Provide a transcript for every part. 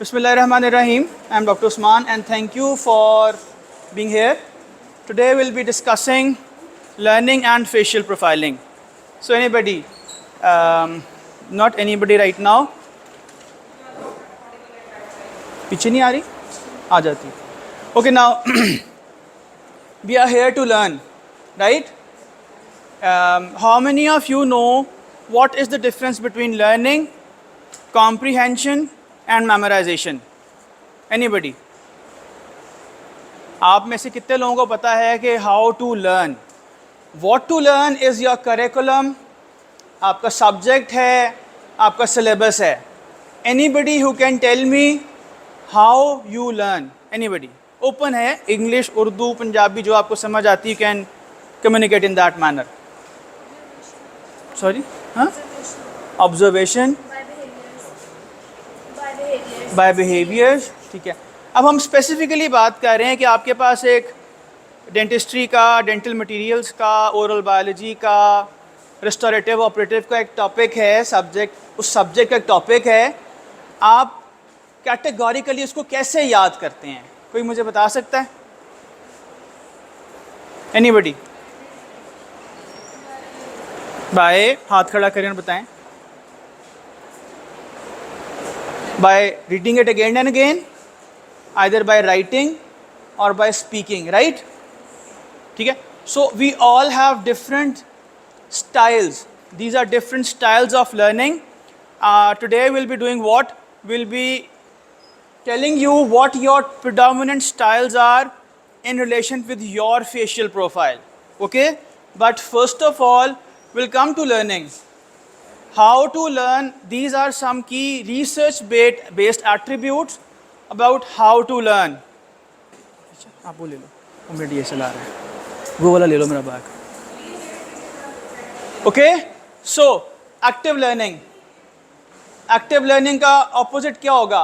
Bismillahirrahmanirrahim. I am Dr. Usman and thank you for being here. Today we'll be discussing learning and facial profiling. So anybody, not anybody right now. पीछे नहीं आ रही? आ जाती. Okay, now we are here to learn, right? How many of you know what is the difference between learning, comprehension and memorization? Anybody? आप में से कितने लोगों को पता है कि how to learn? What to learn is your curriculum, आपका subject है, आपका syllabus है. Anybody who can tell me how you learn? Anybody? Open है, English, Urdu, Punjabi जो आपको समझ आती है, you can communicate in that manner. Sorry? Huh? Observation. By behaviors. ठीक है. अब हम स्पेसिफिकली बात कर रहे हैं कि आपके पास एक डेंटिस्ट्री का, डेंटल मटेरियल्स का, ओरल बायोलॉजी का, रेस्टोरेटिव ऑपरेटिव का एक टॉपिक है, सब्जेक्ट, उस सब्जेक्ट का एक टॉपिक है. आप कैटेगोरिकली उसको कैसे याद करते हैं? कोई मुझे बता सकता है? एनीबडी? बाय हाथ खड़ा करें और बताएं. By reading it again and again, either by writing or by speaking, right? ठीक है. So we all have different styles. These are different styles of learning. Today we'll be doing what? We'll be telling you what your predominant styles are in relation with your facial profile. Okay? But first of all, we'll come to learning. How to learn, these are some key research-based attributes about how to learn. आप वो ले लो, वो मेरा DSLR है, वो वाला ले लो मेरा bag. Okay? So, active learning. Active learning का opposite क्या होगा?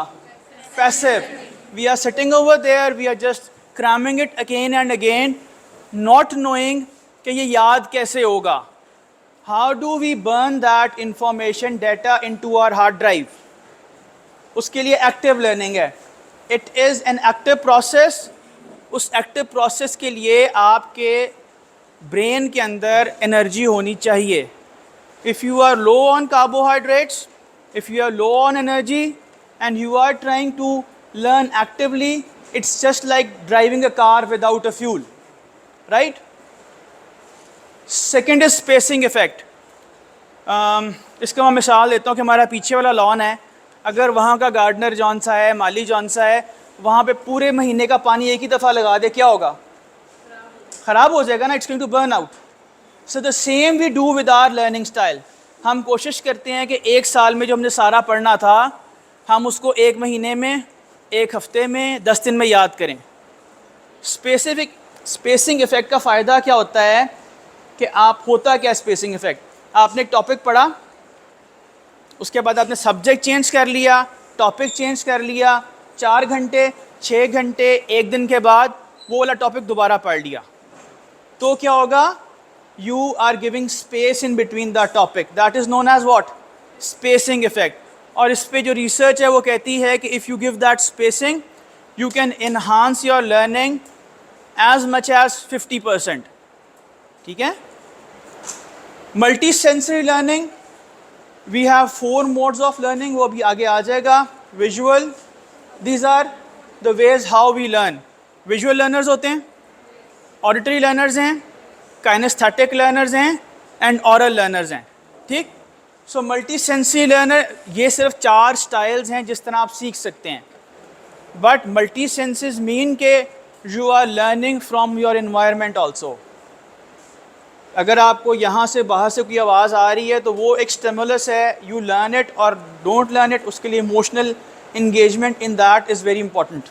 Passive. We are sitting over there, we are just cramming it again and again, not knowing कि ये याद कैसे होगा. How do we burn that information data into our hard drive? उसके लिए active learning है. It is an active process. उस active process के लिए आपके brain के अंदर energy होनी चाहिए. If you are low on carbohydrates, if you are low on energy, and you are trying to learn actively, it's just like driving a car without a fuel, right? Second is spacing effect. इसका मैं मिसाल देता हूँ कि हमारा पीछे वाला lawn है, अगर वहाँ का गार्डनर जौन सा है, माली जौन सा है, वहाँ पे पूरे महीने का पानी एक ही दफ़ा लगा दे, क्या होगा? ख़राब हो जाएगा ना. It's going to burn out. So the same we do with our learning style. हम कोशिश करते हैं कि एक साल में जो हमने सारा पढ़ना था, हम उसको एक महीने में, एक हफ्ते में, 10 दिन में याद करें. स्पेसिंग इफ़ेक्ट का फ़ायदा क्या होता है कि आप, होता क्या स्पेसिंग इफ़ेक्ट? आपने एक टॉपिक पढ़ा, उसके बाद आपने सब्जेक्ट चेंज कर लिया, टॉपिक चेंज कर लिया, 4 घंटे, 6 घंटे, 1 दिन के बाद वो वाला टॉपिक दोबारा पढ़ लिया, तो क्या होगा? You are giving space in between the topic. That is known as what? Spacing effect. और इस पे जो रिसर्च है वो कहती है कि if you give that spacing, you can enhance your learning as much as 50%. ठीक है. Multi sensory learning, we have 4 modes of learning, वो अभी आगे आ जाएगा. Visual, these are the ways how we learn. Visual learners होते हैं, auditory learners हैं, काइनेस्थेटिक लर्नर्स हैं, एंड ऑरल लर्नर्स हैं. ठीक. सो मल्टी सेंसरी लर्नर, ये सिर्फ 4 स्टाइल्स हैं जिस तरह आप सीख सकते हैं. बट मल्टी सेंसेस मीन के you are learning from your environment also. अगर आपको यहाँ से बाहर से कोई आवाज़ आ रही है तो वो एक स्टिमुलस है, यू लर्न इट और डोंट लर्न इट, उसके लिए emotional engagement in that is very important.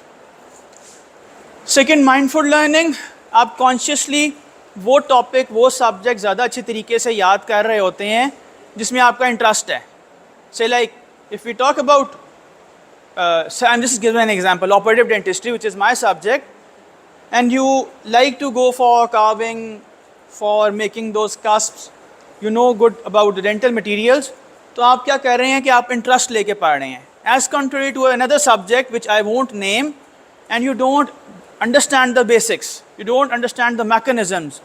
Second, mindful learning. आप कॉन्शियसली वो टॉपिक, वो सब्जेक्ट ज़्यादा अच्छे तरीके से याद कर रहे होते हैं जिसमें आपका इंटरेस्ट है. Say like if we talk about, I am just give an example, operative dentistry which is my subject, and you like to go for carving, for making those cusps, you know good about the dental materials, तो आप क्या कर रहे हैं कि आप interest लेके पढ़ रहे हैं, as contrary to another subject which I won't name, and you don't understand the basics, you don't understand the mechanisms,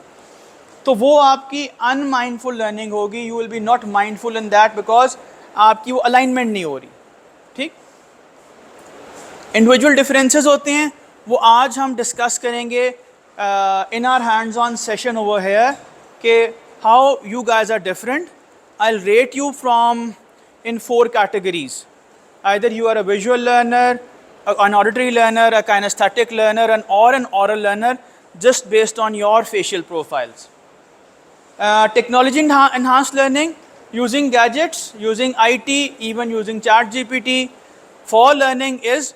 तो वो आपकी unmindful learning होगी. You will be not mindful in that because आपकी वो alignment नहीं हो रही. ठीक, इंडिविजुअल डिफरेंसेस होते हैं, वो आज हम डिस्कस करेंगे in our hands on session over here कि how you guys are different. I will rate you from in 4 categories. Either you are a visual learner, an auditory learner, a kinesthetic learner, or an oral learner, just based on your facial profiles. Technology enhanced learning, using gadgets, using IT, even using ChatGPT for learning is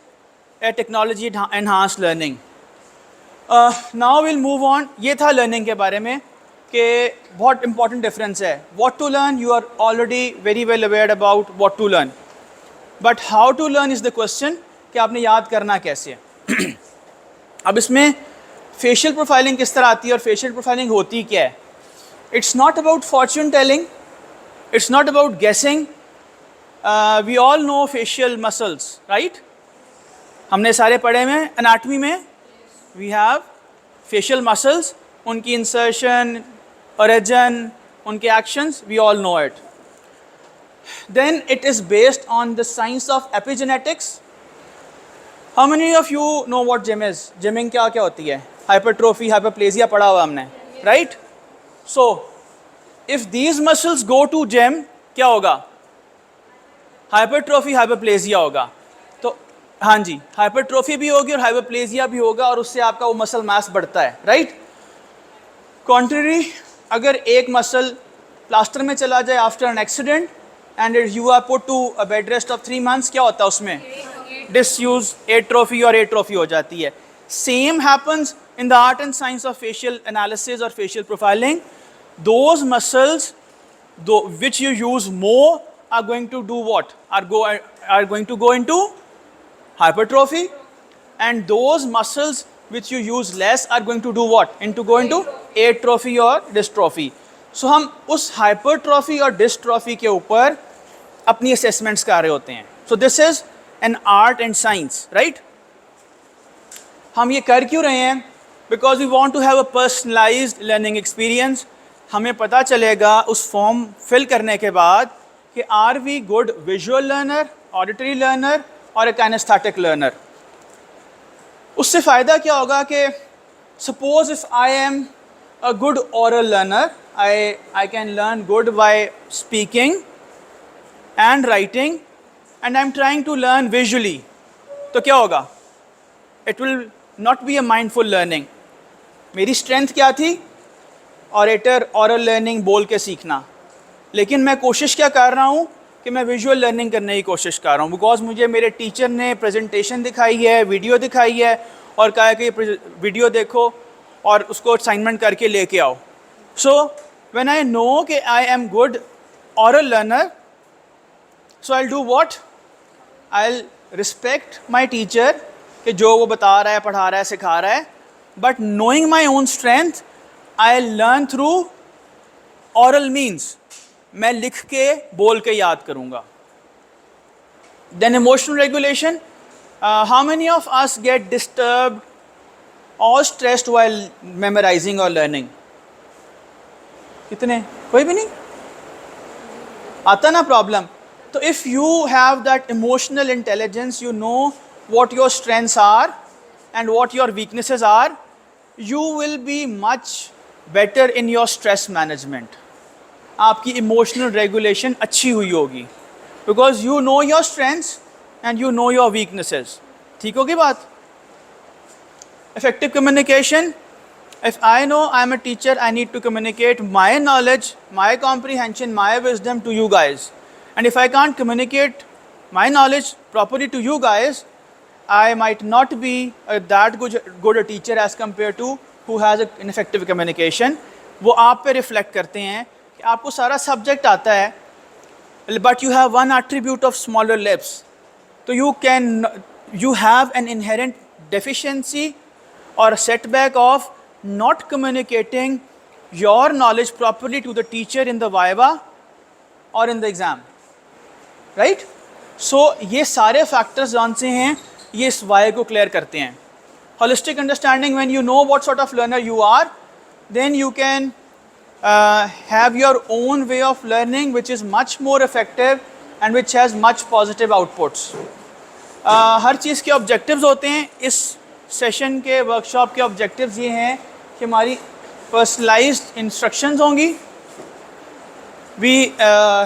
a technology enhanced learning. Now we'll move on. ये था learning के बारे में कि बहुत important difference है. What to learn, you are already very well aware about what to learn. But how to learn is the question कि आपने याद करना कैसे है. अब इसमें facial profiling किस तरह आती है और facial profiling होती क्या है. It's not about fortune telling, it's not about guessing. We all know facial muscles, right? हमने सारे पढ़े में anatomy में. We have facial muscles, उनकी insertion, origin, उनके actions, we all know it. Then it is based on the science of epigenetics. How many of you know what gym is? Gymming क्या क्या होती है? Hypertrophy, hyperplasia पढ़ा हुआ हमने, right? So, if these muscles go to gym, क्या होगा? Hypertrophy, hyperplasia होगा. तो हाँ जी, hypertrophy भी होगी और hyperplasia भी होगा और उससे आपका वो muscle mass बढ़ता है, right? Contrary, अगर एक मसल प्लास्टर में चला जाए after an accident and you are put to a bed rest of 3 months, क्या होता है उसमें? डिसयूज, एट्रोफी और एट्रोफी हो जाती है. Same happens in the art and science of facial analysis और facial profiling. Those muscles which you use more are going to do what? Are going to go into hypertrophy, and those muscles which you use less are going to do what? Go into atrophy or dystrophy. So हम उस hypertrophy और dystrophy के ऊपर अपनी assessments कर रहे होते हैं. So this is an art and science, right? हम ये कर क्यों रहे हैं? Because we want to have a personalized learning experience. हमें पता चलेगा उस फॉर्म फिल करने के बाद कि are we good visual learner, auditory learner और a kinesthetic learner. उससे फ़ायदा क्या होगा कि suppose if I am a good oral learner, I can learn good by speaking and writing, and I'm trying to learn visually. तो क्या होगा? It will not be a mindful learning. मेरी strength क्या थी? Orator, oral learning बोल के सीखना. लेकिन मैं कोशिश क्या कर रहा हूँ कि मैं विजुअल लर्निंग करने की कोशिश कर रहा हूँ. बिकॉज मुझे मेरे टीचर ने प्रेजेंटेशन दिखाई है, वीडियो दिखाई है और कहा है कि वीडियो देखो और उसको असाइनमेंट करके लेके आओ. सो व्हेन आई नो कि I am good oral learner, so I'll do what? I'll respect my teacher कि जो वो बता रहा है, पढ़ा रहा है, सिखा रहा है. But knowing my own strength, I'll learn through oral means. मैं लिख के बोल के याद करूँगा. Then emotional regulation. How many of us get disturbed or stressed while memorizing or learning? कितने? कोई भी नहीं? आता ना प्रॉब्लम. तो if you have that emotional intelligence, you know what your strengths are and what your weaknesses are, you will be much better in your stress management. आपकी emotional regulation अच्छी हुई होगी because you know your strengths and you know your weaknesses. ठीक होगी बात? Effective communication. If I know I am a teacher, I need to communicate my knowledge, my comprehension, my wisdom to you guys. And if I can't communicate my knowledge properly to you guys, I might not be that good a teacher as compare to who has an effective communication. वो आप पे reflect करते हैं. आपको सारा subject आता है but you have one attribute of smaller lips. तो you have an inherent deficiency और setback of not communicating your knowledge properly to the teacher in the viva और in the exam, right? So ये सारे factors जौन से हैं ये इस वाई को क्लियर करते हैं. Holistic understanding, when you know what sort of learner you are, then you can have your own way of learning which is much more effective and which has much positive outputs. हर चीज़ के objectives होते हैं. इस session के workshop के objectives ये हैं कि हमारी पर्सनलाइज्ड इंस्ट्रक्शंस होंगी, we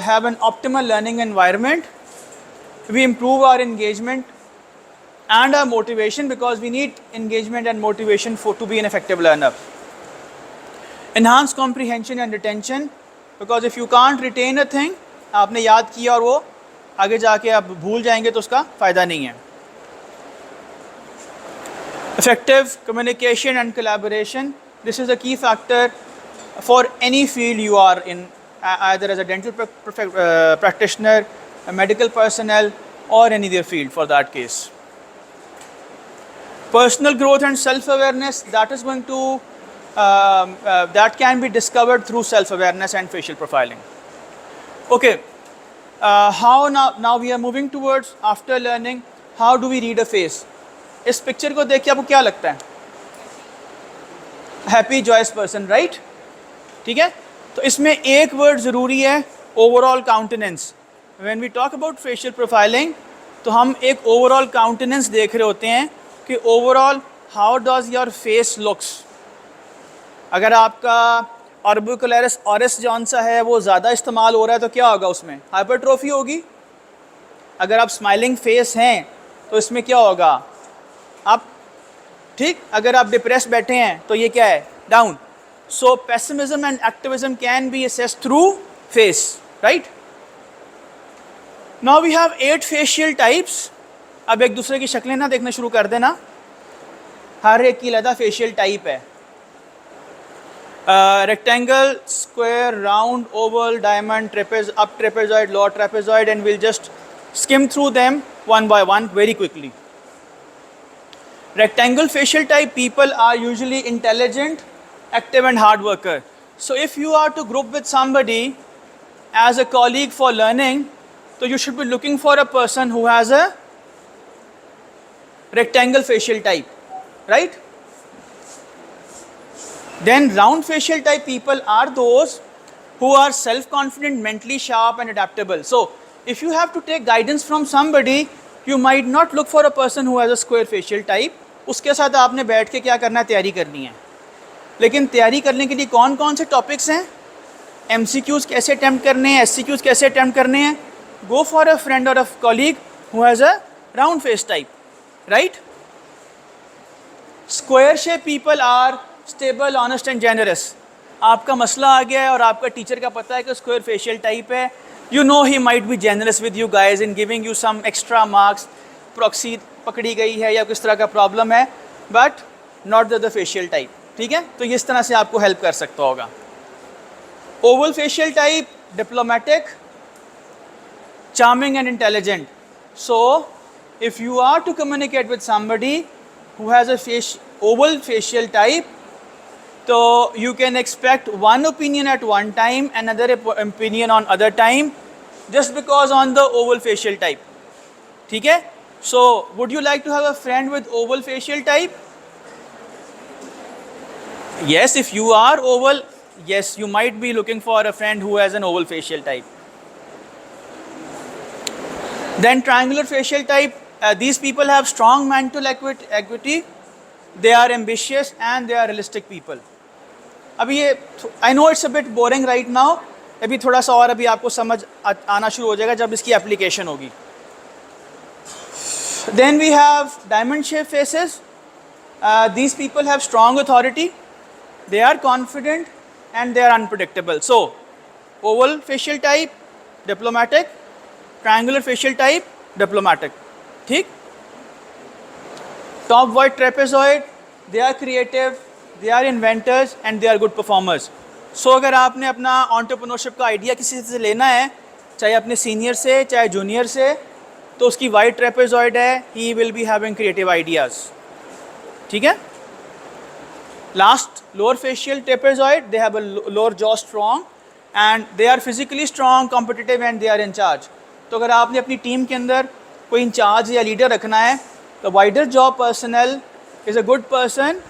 have an optimal learning environment, we improve our engagement and our motivation because we need engagement and motivation to be an effective learner. Enhance comprehension and retention because if you can't retain a thing, आपने याद किया और वो आगे जाके आप भूल जाएंगे तो उसका फ़ायदा नहीं है. Effective communication and collaboration, this is a key factor for any field you are in, either as a dental practitioner, a medical personnel or any other field for that case. Personal growth and self-awareness, that is going to that can be discovered through self-awareness and facial profiling. Okay, how now we are moving towards after learning, how do we read a face? इस picture को देख के आपको क्या लगता है? Happy joyous person, right? ठीक है, तो इसमें एक वर्ड ज़रूरी है, overall countenance. When we talk about facial profiling तो हम एक ओवरऑल काउंटेनेंस देख रहे होते हैं कि overall how does your face looks. अगर आपका ऑर्बिकुलरिस ऑरिस जौन सा है वो ज़्यादा इस्तेमाल हो रहा है तो क्या होगा, उसमें हाइपरट्रोफी होगी. अगर आप स्माइलिंग फेस हैं तो इसमें क्या होगा, आप ठीक. अगर आप डिप्रेस बैठे हैं तो ये क्या है, down. So pessimism and activism can be assessed through face, right? Now we have 8 facial types. अब एक दूसरे की शक्लें ना देखना शुरू कर देना, हर एक की अलग फेशियल टाइप है. Rectangle, square, round, oval, diamond, up trapezoid, lower trapezoid, and we'll just skim through them one by one very quickly. Rectangle facial type people are usually intelligent, active and hard worker. So if you are to group with somebody as a colleague for learning, so you should be looking for a person who has a rectangle facial type, right? Then round facial type people are those who are self-confident, mentally sharp and adaptable. So if you have to take guidance from somebody, you might not look for a person who has a square facial type. उसके साथ आपने बैठ के क्या करना है, तैयारी करनी है. लेकिन तैयारी करने के लिए कौन कौन से टॉपिक्स हैं, MCQs कैसे अटैम्प्ट करने हैं, SCQs कैसे अटैम्प्ट करने हैं. Go for a friend or a colleague who has a round face type, right? Square shape people are stable, honest and generous. आपका मसला आ गया है और आपका टीचर का पता है कि स्क्वायर फेशियल टाइप है, you know he might be generous with you guys in giving you some extra marks. Proxy पकड़ी गई है या किस तरह का प्रॉब्लम है, but not the facial type. ठीक है, तो इस तरह से आपको हेल्प कर सकता होगा. Oval facial type diplomatic, charming and intelligent. So if you are to communicate with somebody who has a oval facial type, so you can expect one opinion at one time, another opinion on other time, just because on the oval facial type. ठीक है? So would you like to have a friend with oval facial type? Yes, if you are oval, yes, you might be looking for a friend who has an oval facial type. Then triangular facial type, these people have strong mental acuity, they are ambitious and they are realistic people. अभी ये I know it's a bit boring right now, अभी थोड़ा सा और अभी आपको समझ आना शुरू हो जाएगा जब इसकी एप्लीकेशन होगी. Then we have diamond shape faces. These people have strong authority, they are confident and they are unpredictable. So oval facial type diplomatic, triangular facial type diplomatic. ठीक. Top wide trapezoid, they are creative, they are inventors and they are good performers. So अगर आपने अपना entrepreneurship का idea किसी से लेना है, चाहे अपने सीनियर से चाहे जूनियर से, तो उसकी वाइड ट्रेपेजॉइड है, he will be having creative ideas. ठीक है. Last lower facial trapezoid, they have a lower jaw strong and they are physically strong, competitive and they are in charge. तो अगर आपने अपनी टीम के अंदर कोई इंचार्ज या लीडर रखना है, तो wider job personal is a good person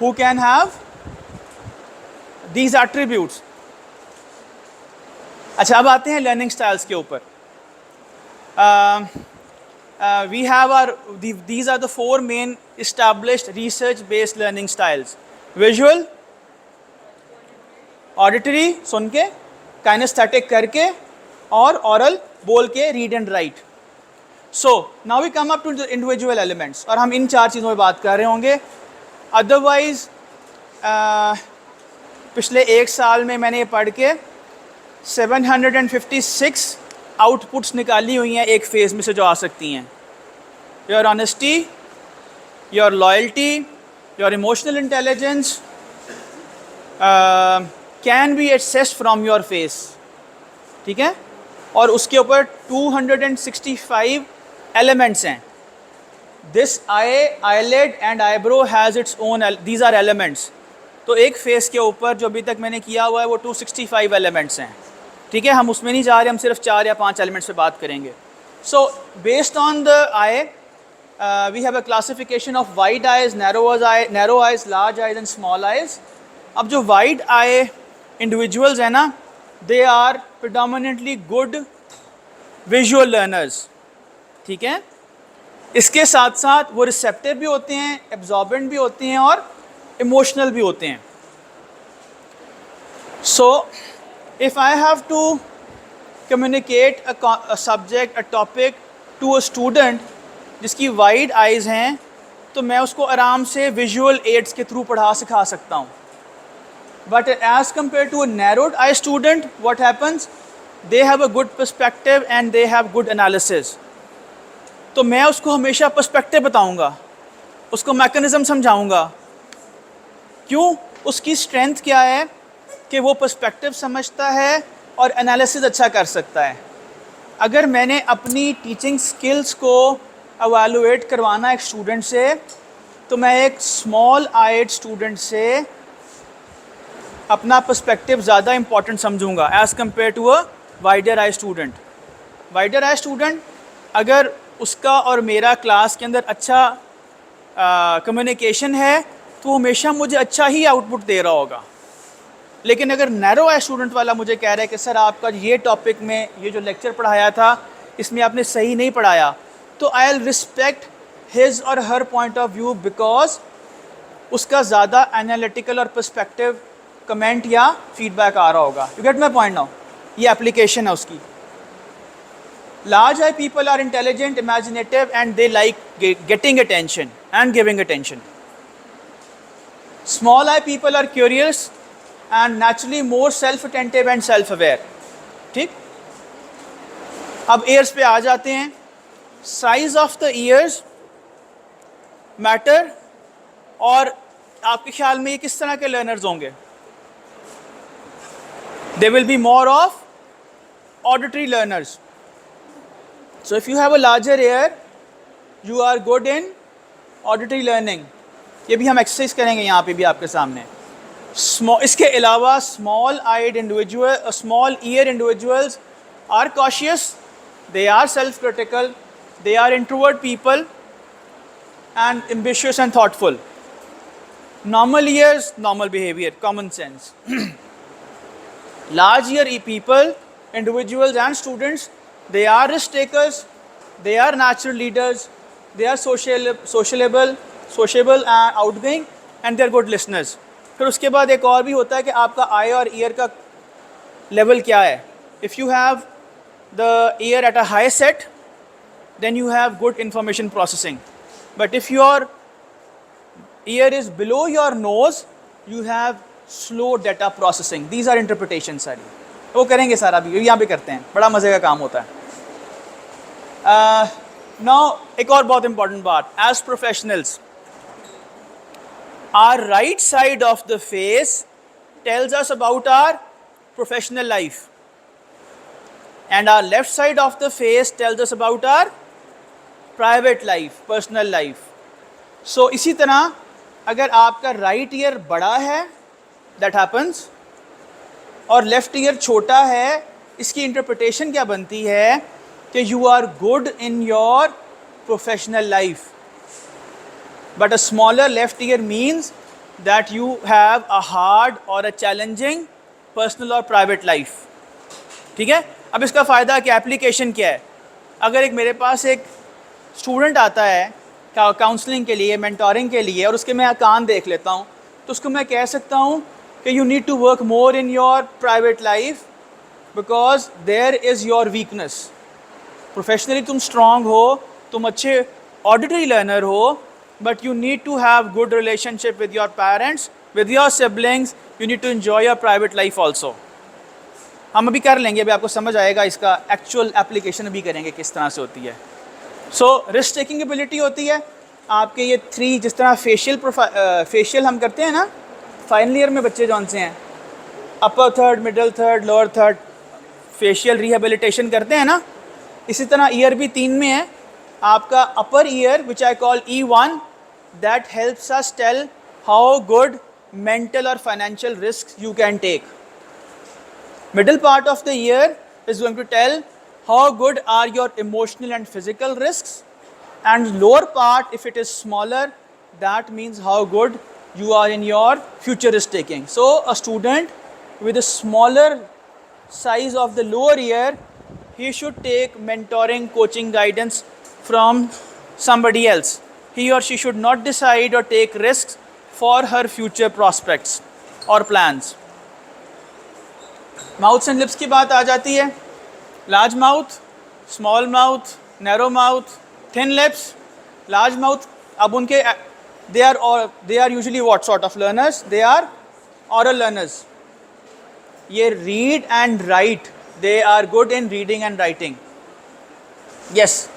who can have these attributes. अच्छा, अब आते हैं लर्निंग स्टाइल्स के ऊपर। we have these are the four main established research based learning styles: visual, auditory सुन के, kinesthetic करके, और oral बोल के, read and write. So now we come up to the individual elements, और हम इन चार चीज़ों में बात कर रहे होंगे। अदरवाइज पिछले एक साल में मैंने ये पढ़ के 756 आउटपुट्स निकाली हुई हैं एक फेज़ में से जो आ सकती हैं। Your honesty, your loyalty, your emotional intelligence can be assessed from your face, ठीक है। और उसके ऊपर 265 एलिमेंट्स हैं। This eye, eyelid and eyebrow has its own, these are elements. तो एक फेस के ऊपर जो अभी तक मैंने किया हुआ है वो 265 एलिमेंट्स हैं, ठीक है। हम उसमें नहीं जा रहे, हम सिर्फ 4 या 5 एलिमेंट्स पे बात करेंगे। So based on the eye we have a classification of wide eyes, narrow eyes, large eyes and small eyes. अब जो वाइड आई इंडिविजुअल्स हैं ना, they are predominantly good visual learners, ठीक है। इसके साथ साथ वो रिसेप्टिव भी होते हैं, एब्जॉर्बेंट भी होते हैं और इमोशनल भी होते हैं। सो if I have to communicate a subject, a topic to a student जिसकी wide eyes हैं, तो मैं उसको आराम से visual aids के थ्रू पढ़ा सिखा सकता हूँ। But as compared to a narrowed eye student, what happens? They have a good perspective and they have good analysis. तो मैं उसको हमेशा perspective बताऊँगा, उसको mechanism समझाऊँगा। क्यों? उसकी strength क्या है कि वो पर्सपेक्टिव समझता है और एनालिसिस अच्छा कर सकता है। अगर मैंने अपनी टीचिंग स्किल्स को एवेलुएट करवाना एक स्टूडेंट से, तो मैं एक स्मॉल आइड स्टूडेंट से अपना पर्सपेक्टिव ज़्यादा इम्पॉर्टेंट समझूंगा as compared to a wider eye student. Wider eye student अगर उसका और मेरा क्लास के अंदर अच्छा कम्युनिकेशन है, तो हमेशा मुझे अच्छा ही आउटपुट दे रहा होगा। लेकिन अगर नैरो आई स्टूडेंट वाला मुझे कह रहा है कि सर आपका ये टॉपिक में ये जो लेक्चर पढ़ाया था इसमें आपने सही नहीं पढ़ाया, तो आई विल रिस्पेक्ट हिज और her point of view, because उसका ज़्यादा एनालिटिकल और पर्सपेक्टिव कमेंट या फीडबैक आ रहा होगा। You get my point now? ये एप्लीकेशन है उसकी। Large eye people are intelligent, imaginative and they like getting attention and giving attention. Small eye people are curious and naturally more self-attentive and self-aware, ठीक। अब ears पे आ जाते हैं। Size of the ears matter, और आपके ख्याल में ये किस तरह के learners होंगे? They will be more of auditory learners. So if you have a larger ear, you are good in auditory learning. ये भी हम एक्सरसाइज करेंगे यहाँ पे भी आपके सामने। इसके अलावा small eyed individual, small ear individuals are cautious, they are self critical, they are introvert people and ambitious and thoughtful. Normal ears, normal behaviour, common sense. Large ear people, individuals and students, they are risk takers, they are natural leaders, they are sociable and outgoing and they are good listeners. फिर उसके बाद एक और भी होता है कि आपका आई और ईयर का लेवल क्या है। If you have the ear at a high set, then you have good information processing, but if your ear is below your nose, you have slow data processing. These are interpretation सारी, वो करेंगे सारा भी, यहाँ भी करते हैं, बड़ा मज़े का काम होता है। नाउ एक और बहुत इंपॉर्टेंट बात, as professionals, our right side of the face tells us about our professional life and our left side of the face tells us about our private life, personal life. So इसी तरह अगर आपका right ear बड़ा है, that happens, और left ear छोटा है, इसकी interpretation क्या बनती है कि you are good in your professional life, but a smaller left ear means that you have a hard और अ चैलेंजिंग पर्सनल और प्राइवेट लाइफ। ठीक है, अब इसका फ़ायदा क्या, एप्लीकेशन क्या है? अगर एक मेरे पास एक स्टूडेंट आता है काउंसलिंग के लिए, मेंटोरिंग के लिए, और उसके मैं कान देख लेता हूँ, तो उसको मैं कह सकता हूँ कि you need to work more in your private life because there is your weakness. Professionally तुम स्ट्रांग हो, तुम अच्छे ऑडिटरी लर्नर हो, but you need to have good relationship with your parents, with your siblings, you need to enjoy your private life also. हम अभी कर लेंगे, अभी आपको समझ आएगा, इसका एक्चुअल एप्लीकेशन भी करेंगे किस तरह से होती है। सो रिस्क टेकिंग एबिलिटी होती है आपके ये 3, जिस तरह फेशियल हम करते हैं ना फाइनल ईयर में बच्चे जौन से हैं, upper third, middle third, lower third, facial rehabilitation करते हैं ना, इसी तरह ईयर भी 3 में है आपका। Upper ear which I call E1, that helps us tell how good mental और financial risk you can take. Middle part of the year is going to tell how good are your emotional and physical risks, and lower part, if it is smaller, that means how good you are in your future risk taking. So a student with a smaller size of the lower year, he should take mentoring, coaching, guidance from somebody else. He or she should not decide or take risks for her future prospects or plans. Mouths and lips की बात आ जाती है। Large mouth, small mouth, narrow mouth, thin lips. Large mouth, अब उनके they are usually what sort of learners? They are oral learners. ये read and write, they are good in reading and writing. Yes,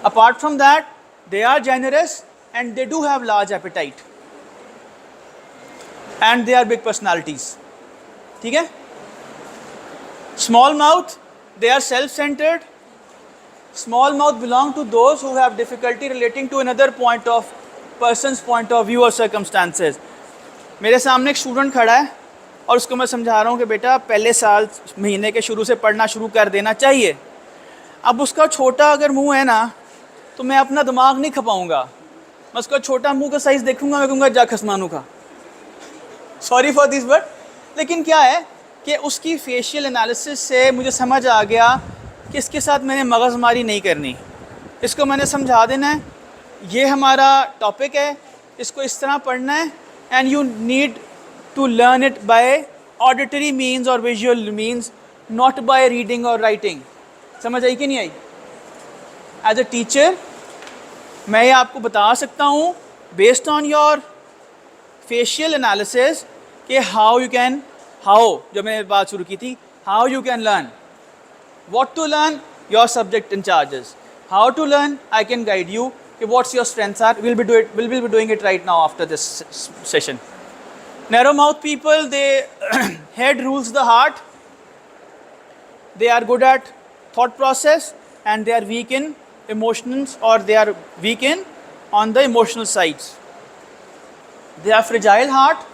apart from that they are generous and they do have large appetite and they are big personalities. ठीक है। Small mouth, they are self-centered. Small mouth belong to those who have difficulty relating to another person's point of view or circumstances. मेरे सामने एक student खड़ा है और उसको मैं समझा रहा हूँ कि बेटा पहले साल महीने के शुरू से पढ़ना शुरू कर देना चाहिए। अब उसका छोटा अगर मुंह है ना, तो मैं अपना दिमाग नहीं खपाऊंगा, मैं उसका छोटा मुंह का साइज़ देखूंगा, मैं कहूँगा जा खसमानू का, सॉरी फॉर दिस वर्ड। लेकिन क्या है कि उसकी फेशियल एनालिसिस से मुझे समझ आ गया कि इसके साथ मैंने मगज़मारी नहीं करनी, इसको मैंने समझा देना है, ये हमारा टॉपिक है, इसको इस तरह पढ़ना है, and you need to learn it by auditory means और visual means, not by reading और राइटिंग। समझ आई कि नहीं आई? एज अ टीचर मैं ये आपको बता सकता हूँ based on your facial analysis कि हाउ जो मैंने बात शुरू की थी, how you can learn, what to learn, your subject in charges, how to learn, I can guide you कि what's your strengths are, will be doing it right now after this session. Narrow mouth people, head rules the heart, they are good at thought process and they are weak in emotions, or they are weak in on the emotional sides. They have fragile heart,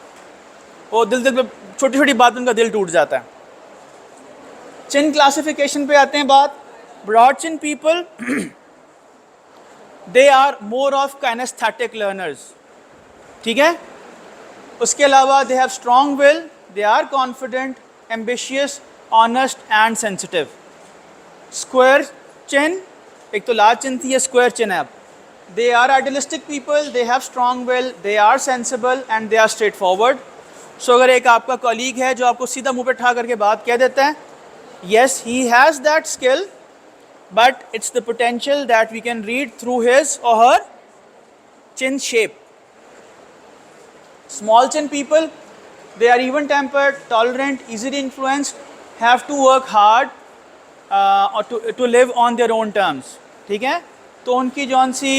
और दिल पे छोटी छोटी बात उनका दिल टूट जाता है। चिन क्लासिफिकेशन पे आते हैं बात। Broad chin people, they are more of kinesthetic learners. ठीक है। उसके अलावा they have strong will, they are confident, ambitious, honest and sensitive. Square chin, एक तो लार्ज चिन थी, ये स्क्वायर चिन है। अब they are idealistic people, they have strong will, they are sensible and they are straightforward. So अगर एक आपका colleague है जो आपको सीधा मुंह पे ठा करके बात कह देता है, yes he has that skill, but it's the potential that we can read through his or her chin shape. Small chin people, they are even tempered, tolerant, easily influenced, have to work hard or to live on their own terms. ठीक है। तो उनकी जौन सी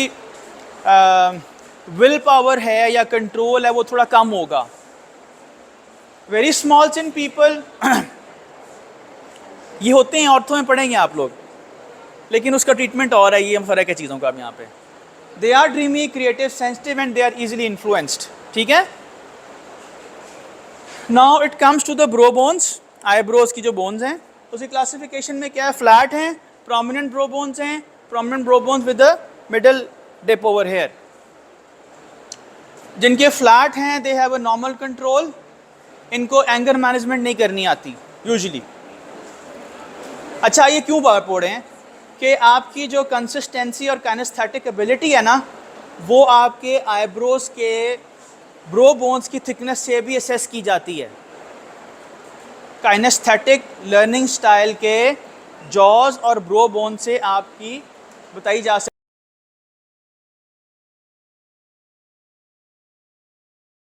will power है या control है वो थोड़ा कम होगा। वेरी स्मॉल चिन पीपल, ये होते हैं, औरतों में पढ़ेंगे आप लोग, लेकिन उसका ट्रीटमेंट और है, ये फ़र्क है चीज़ों का अब यहाँ पे। They are dreamy, creative, sensitive and they are easily influenced. ठीक है। Now it comes to the brow bones, eyebrows की जो बोन्स हैं, उसकी क्लासिफिकेशन में क्या है? फ्लैट हैं, प्रोमिनेंट ब्रो बोन्स हैं, prominent brow bones with the middle dip over hair. जिनके फ्लैट हैं they have a normal control, इनको एंगर मैनेजमेंट नहीं करनी आती यूजुअली। अच्छा, ये क्यों पढ़े हैं कि आपकी जो कंसिस्टेंसी और काइनेस्थेटिक एबिलिटी है ना, वो आपके आईब्रोज के ब्रो बोन्स की थिकनेस से भी असेस की जाती है। काइनेस्थेटिक लर्निंग स्टाइल के जॉज और ब्रो बोन से आपकी बताई जा सकती